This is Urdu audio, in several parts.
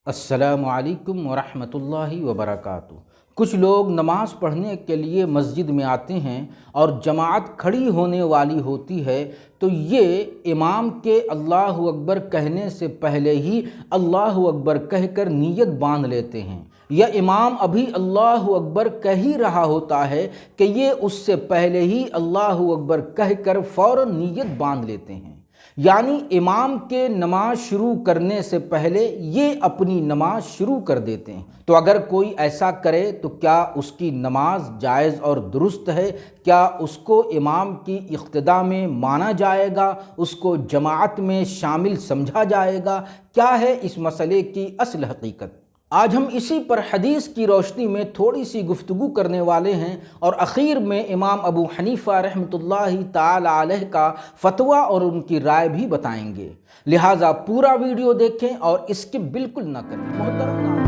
السلام علیکم ورحمۃ اللہ وبرکاتہ۔ کچھ لوگ نماز پڑھنے کے لیے مسجد میں آتے ہیں اور جماعت کھڑی ہونے والی ہوتی ہے تو یہ امام کے اللہ اکبر کہنے سے پہلے ہی اللہ اکبر کہہ کر نیت باندھ لیتے ہیں، یا امام ابھی اللہ اکبر کہہ ہی رہا ہوتا ہے کہ یہ اس سے پہلے ہی اللہ اکبر کہہ کر فوراً نیت باندھ لیتے ہیں، یعنی امام کے نماز شروع کرنے سے پہلے یہ اپنی نماز شروع کر دیتے ہیں۔ تو اگر کوئی ایسا کرے تو کیا اس کی نماز جائز اور درست ہے؟ کیا اس کو امام کی اقتداء میں مانا جائے گا؟ اس کو جماعت میں شامل سمجھا جائے گا؟ کیا ہے اس مسئلے کی اصل حقیقت؟ آج ہم اسی پر حدیث کی روشنی میں تھوڑی سی گفتگو کرنے والے ہیں، اور اخیر میں امام ابو حنیفہ رحمۃ اللہ تعالی علیہ کا فتویٰ اور ان کی رائے بھی بتائیں گے، لہٰذا پورا ویڈیو دیکھیں اور اسکپ بالکل نہ کریں۔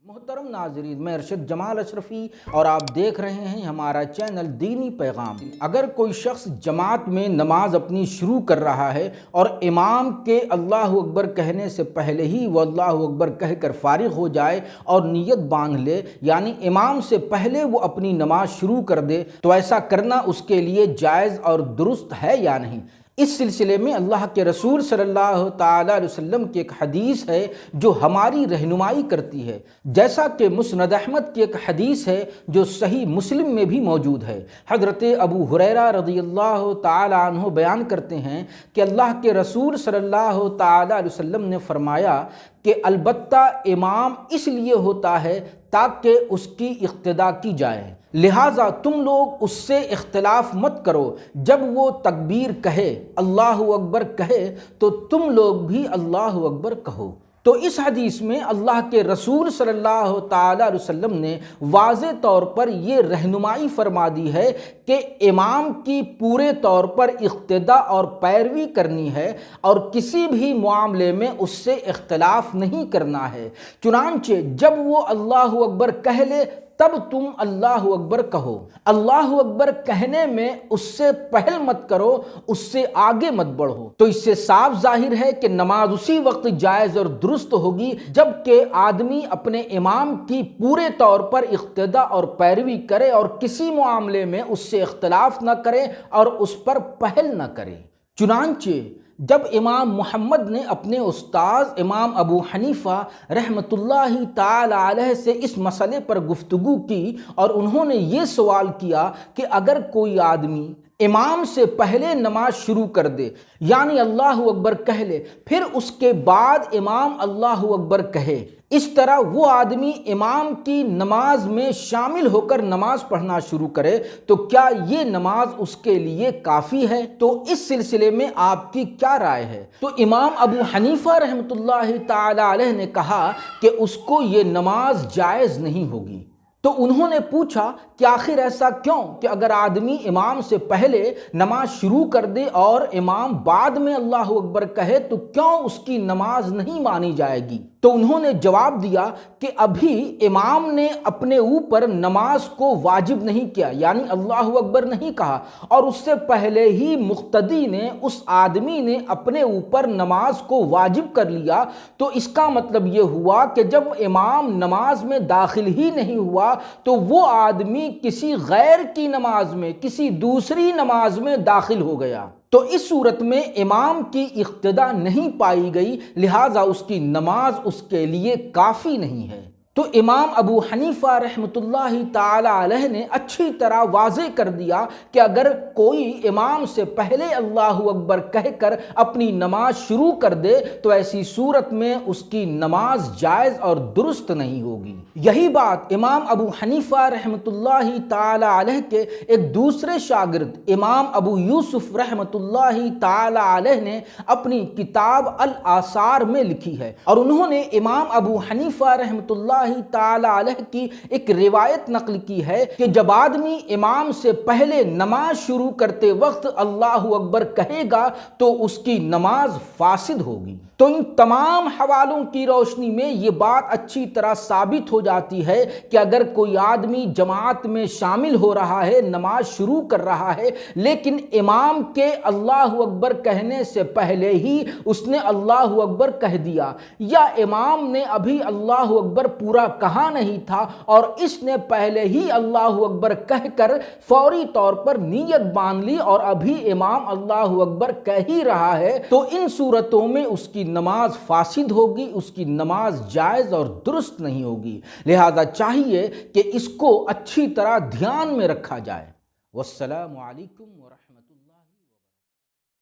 محترم ناظرین، میں ارشد جمال اشرفی اور آپ دیکھ رہے ہیں ہمارا چینل دینی پیغام۔ اگر کوئی شخص جماعت میں نماز اپنی شروع کر رہا ہے اور امام کے اللہ اکبر کہنے سے پہلے ہی وہ اللہ اکبر کہہ کر فارغ ہو جائے اور نیت باندھ لے، یعنی امام سے پہلے وہ اپنی نماز شروع کر دے، تو ایسا کرنا اس کے لیے جائز اور درست ہے یا نہیں؟ اس سلسلے میں اللہ کے رسول صلی اللہ تعالیٰ علیہ وسلم کی ایک حدیث ہے جو ہماری رہنمائی کرتی ہے، جیسا کہ مسند احمد کی ایک حدیث ہے جو صحیح مسلم میں بھی موجود ہے۔ حضرت ابو ہریرہ رضی اللہ تعالیٰ عنہ بیان کرتے ہیں کہ اللہ کے رسول صلی اللہ تعالیٰ علیہ وسلم نے فرمایا کہ البتہ امام اس لیے ہوتا ہے تاکہ اس کی اقتداء کی جائے، لہٰذا تم لوگ اس سے اختلاف مت کرو، جب وہ تکبیر کہے، اللہ اکبر کہے، تو تم لوگ بھی اللہ اکبر کہو۔ تو اس حدیث میں اللہ کے رسول صلی اللہ تعالیٰ علیہ وسلم نے واضح طور پر یہ رہنمائی فرما دی ہے کہ امام کی پورے طور پر اقتداء اور پیروی کرنی ہے اور کسی بھی معاملے میں اس سے اختلاف نہیں کرنا ہے۔ چنانچہ جب وہ اللہ اکبر کہہ لے تب تم اللہ اکبر کہو، اللہ اکبر کہنے میں اس سے پہل مت کرو، اس سے آگے مت بڑھو۔ تو اس سے صاف ظاہر ہے کہ نماز اسی وقت جائز اور درست ہوگی جب کہ آدمی اپنے امام کی پورے طور پر اقتداء اور پیروی کرے اور کسی معاملے میں اس سے اختلاف نہ کرے اور اس پر پہل نہ کرے۔ چنانچہ جب امام محمد نے اپنے استاذ امام ابو حنیفہ رحمۃ اللہ تعالی علیہ سے اس مسئلے پر گفتگو کی اور انہوں نے یہ سوال کیا کہ اگر کوئی آدمی امام سے پہلے نماز شروع کر دے، یعنی اللہ اکبر کہہ لے، پھر اس کے بعد امام اللہ اکبر کہے، اس طرح وہ آدمی امام کی نماز میں شامل ہو کر نماز پڑھنا شروع کرے تو کیا یہ نماز اس کے لیے کافی ہے؟ تو اس سلسلے میں آپ کی کیا رائے ہے؟ تو امام ابو حنیفہ رحمۃ اللہ تعالی علیہ نے کہا کہ اس کو یہ نماز جائز نہیں ہوگی۔ تو انہوں نے پوچھا کہ آخر ایسا کیوں کہ اگر آدمی امام سے پہلے نماز شروع کر دے اور امام بعد میں اللہ اکبر کہے تو کیوں اس کی نماز نہیں مانی جائے گی؟ تو انہوں نے جواب دیا کہ ابھی امام نے اپنے اوپر نماز کو واجب نہیں کیا، یعنی اللہ اکبر نہیں کہا، اور اس سے پہلے ہی مقتدی نے، اس آدمی نے اپنے اوپر نماز کو واجب کر لیا، تو اس کا مطلب یہ ہوا کہ جب امام نماز میں داخل ہی نہیں ہوا تو وہ آدمی کسی غیر کی نماز میں، کسی دوسری نماز میں داخل ہو گیا۔ تو اس صورت میں امام کی اقتداء نہیں پائی گئی، لہٰذا اس کی نماز اس کے لیے کافی نہیں ہے۔ تو امام ابو حنیفہ رحمۃ اللہ تعالی علیہ نے اچھی طرح واضح کر دیا کہ اگر کوئی امام سے پہلے اللہ اکبر کہہ کر اپنی نماز شروع کر دے تو ایسی صورت میں اس کی نماز جائز اور درست نہیں ہوگی۔ یہی بات امام ابو حنیفہ رحمۃ اللہ تعالی علیہ کے ایک دوسرے شاگرد امام ابو یوسف رحمۃ اللہ تعالی علیہ نے اپنی کتاب الآثار میں لکھی ہے، اور انہوں نے امام ابو حنیفہ رحمۃ اللہ اللہ تعالی علیہ کی ایک روایت نقل کی ہے کہ جب آدمی امام سے پہلے نماز شروع کرتے وقت اللہ اکبر کہے گا تو اس کی نماز فاسد ہوگی۔ تو ان تمام حوالوں کی روشنی میں یہ بات اچھی طرح ثابت ہو جاتی ہے کہ اگر کوئی آدمی جماعت میں شامل ہو رہا ہے، نماز شروع کر رہا ہے، لیکن امام کے اللہ اکبر کہنے سے پہلے ہی اس نے اللہ اکبر کہہ دیا، یا امام نے ابھی اللہ اکبر پورا کہا نہیں تھا اور اس نے پہلے ہی اللہ اکبر کہہ کر فوری طور پر نیت باندھ لی اور ابھی امام اللہ اکبر کہہ ہی رہا ہے، تو ان صورتوں میں اس کی نماز فاسد ہوگی، اس کی نماز جائز اور درست نہیں ہوگی۔ لہذا چاہیے کہ اس کو اچھی طرح دھیان میں رکھا جائے۔ والسلام علیکم ورحمۃ اللہ۔